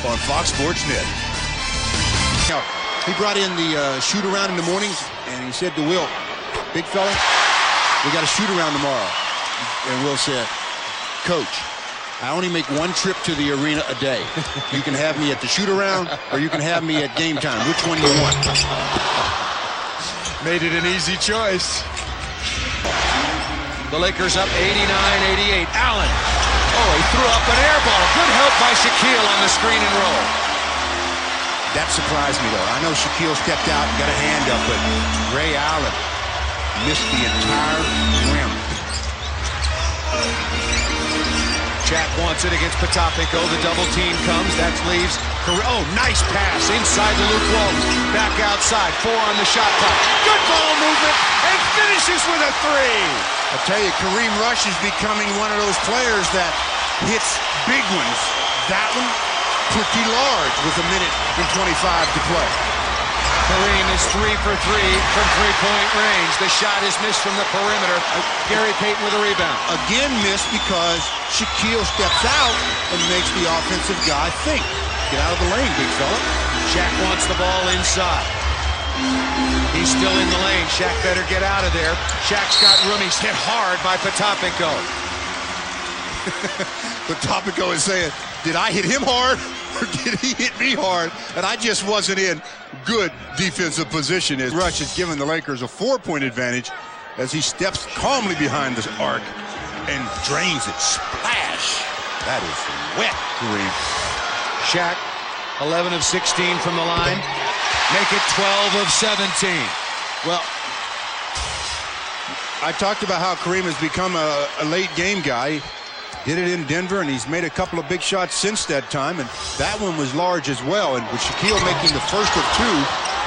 On Fox Sports Net. Now, he brought in the shoot-around in the mornings, and he said to Will, big fella, we got a shoot-around tomorrow. And Will said, Coach, I only make one trip to the arena a day. You can have me at the shoot-around, or you can have me at game time. Which one do you want? Made it an easy choice. The Lakers up 89-88. Allen. Oh, he threw up an air ball. Good help by Shaquille on the screen and roll. That surprised me, though. I know Shaquille stepped out and got a hand up, but Ray Allen missed the entire rim. Shaq wants it against Potapico. The double team comes. That leaves. Oh, nice pass inside the Luke Walton. Back outside. 4 on the shot clock. Good ball movement and finishes with a 3. I tell you, Kareem Rush is becoming one of those players that hits big ones. That one, pretty large with 1 minute and 25 to play. Kareem is 3 for 3 from three-point range. The shot is missed from the perimeter. Gary Payton with a rebound. Again missed because Shaquille steps out and makes the offensive guy think. Get out of the lane, big fella. Shaq wants the ball inside. He's still in the lane. Shaq better get out of there. Shaq's got room. He's hit hard by Potapico. Potapico is saying, did I hit him hard or did he hit me hard? And I just wasn't in good defensive position. As Rush has given the Lakers a 4-point advantage as he steps calmly behind the arc and drains it. Splash! That is wet, Kareem. Shaq, 11 of 16 from the line. Make it 12 of 17. Well, I talked about how Kareem has become a late game guy. Did it in Denver, and he's made a couple of big shots since that time, and that one was large as well. And with Shaquille making the first of 2,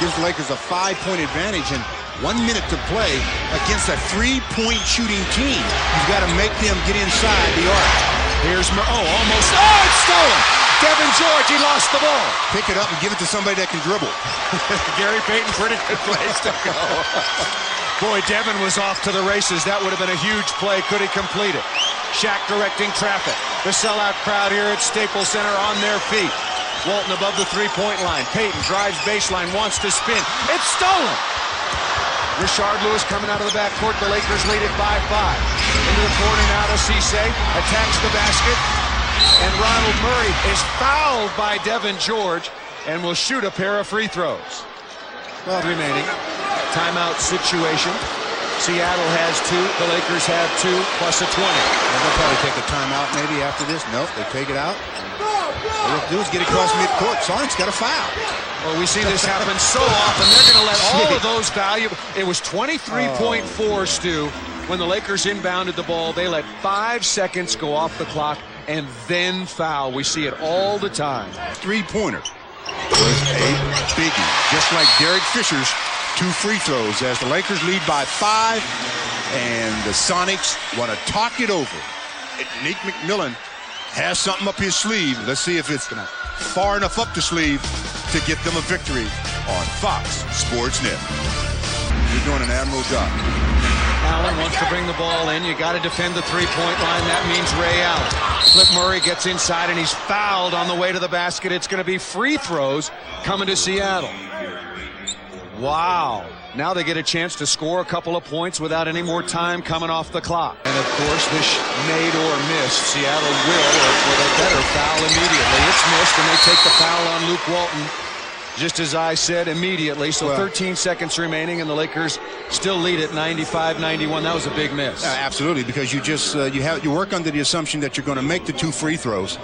gives the Lakers a 5-point advantage, and 1 minute to play against a 3-point shooting team. You've got to make them get inside the arc. Here's almost. Oh, it's stolen. Devin George, he lost the ball. Pick it up and give it to somebody that can dribble. Gary Payton, pretty good place to go. Boy, Devin was off to the races. That would have been a huge play. Could he complete it? Shaq directing traffic. The sellout crowd here at Staples Center on their feet. Walton above the three-point line. Payton drives baseline, wants to spin. It's stolen. Rashard Lewis coming out of the backcourt. The Lakers lead it by 5. Into the corner now to Cisse. Attacks the basket. And Ronald Murray is fouled by Devin George and will shoot a pair of free throws. Well, remaining. Timeout situation. Seattle has 2. The Lakers have 2 plus a 20. Well, they'll probably take a timeout maybe after this. Nope, they take it out. All they have to do is get across midcourt. Sonic's got a foul. Well, we see this happen so often. They're going to let all of those valuable. It was 23.4, Stu. When the Lakers inbounded the ball, they let 5 seconds go off the clock and then foul. We see it all the time. Three-pointer was a biggie. Just like Derek Fisher's 2 free throws as the Lakers lead by 5, and the Sonics want to talk it over. Nick McMillan has something up his sleeve. Let's see if it's far enough up the sleeve to get them a victory on Fox Sports Net. You're doing an admirable job. Allen wants to bring the ball in. You got to defend the three-point line. That means Ray Allen. Flip Murray gets inside, and he's fouled on the way to the basket. It's going to be free throws coming to Seattle. Wow. Now they get a chance to score a couple of points without any more time coming off the clock. And, of course, this made or missed. Seattle will, or they better foul immediately. It's missed, and they take the foul on Luke Walton, just as I said, immediately. So 13 seconds remaining, and the Lakers still lead at 95-91. That was a big miss. Absolutely, because you just you work under the assumption that you're going to make the 2 free throws.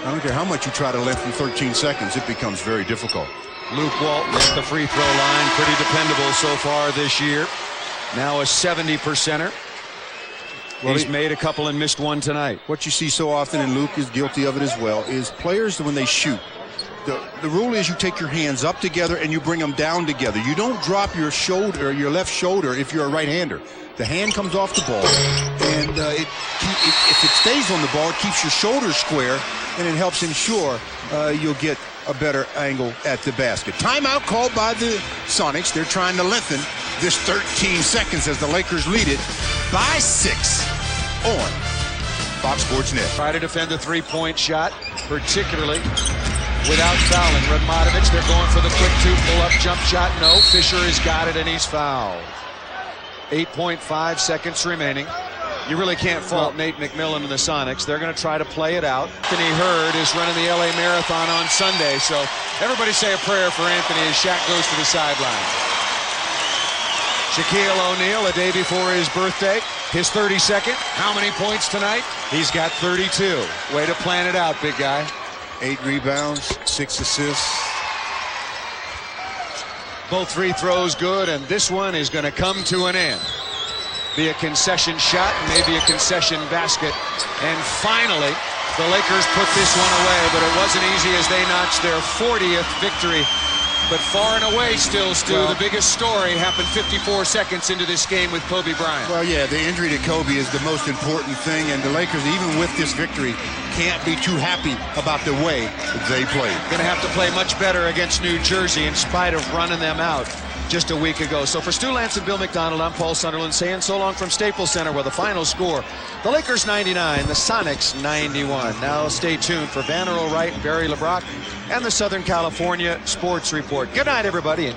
I don't care how much you try to lengthen 13 seconds, it becomes very difficult. Luke Walton at the free throw line, pretty dependable so far this year. Now a 70%er. Well, he's made a couple and missed one tonight. What you see so often, and Luke is guilty of it as well, is players when they shoot, the rule is you take your hands up together and you bring them down together. You don't drop your shoulder, your left shoulder, if you're a right-hander. The hand comes off the ball, and if it stays on the ball, it keeps your shoulders square, and it helps ensure you'll get a better angle at the basket. Timeout called by the Sonics. They're trying to lengthen this 13 seconds as the Lakers lead it by 6 on Fox Sports Net. Try to defend the three-point shot, particularly without fouling. Radmatovic, they're going for the quick 2 pull-up jump shot. No, Fisher has got it, and he's fouled. 8.5 seconds remaining. You really can't fault Nate McMillan and the Sonics. They're going to try to play it out. Anthony Hurd is running the LA Marathon on Sunday, so everybody say a prayer for Anthony as Shaq goes to the sideline. Shaquille O'Neal, a day before his birthday, his 32nd. How many points tonight? He's got 32. Way to plan it out, big guy. 8 rebounds, 6 assists. Both free throws good, and this one is going to come to an end. Be a concession shot, maybe a concession basket. And finally, the Lakers put this one away, but it wasn't easy as they notched their 40th victory. But far and away still, Stu, the biggest story happened 54 seconds into this game with Kobe Bryant. Well, yeah, the injury to Kobe is the most important thing, and the Lakers, even with this victory, can't be too happy about the way they played. Going to have to play much better against New Jersey in spite of running them out just a week ago. So for Stu Lance and Bill McDonald, I'm Paul Sunderland saying so long from Staples Center, where the final score, the Lakers 99, the Sonics 91. Now stay tuned for Van Earl Wright and Barry LeBrock and the Southern California Sports Report. Good night, everybody.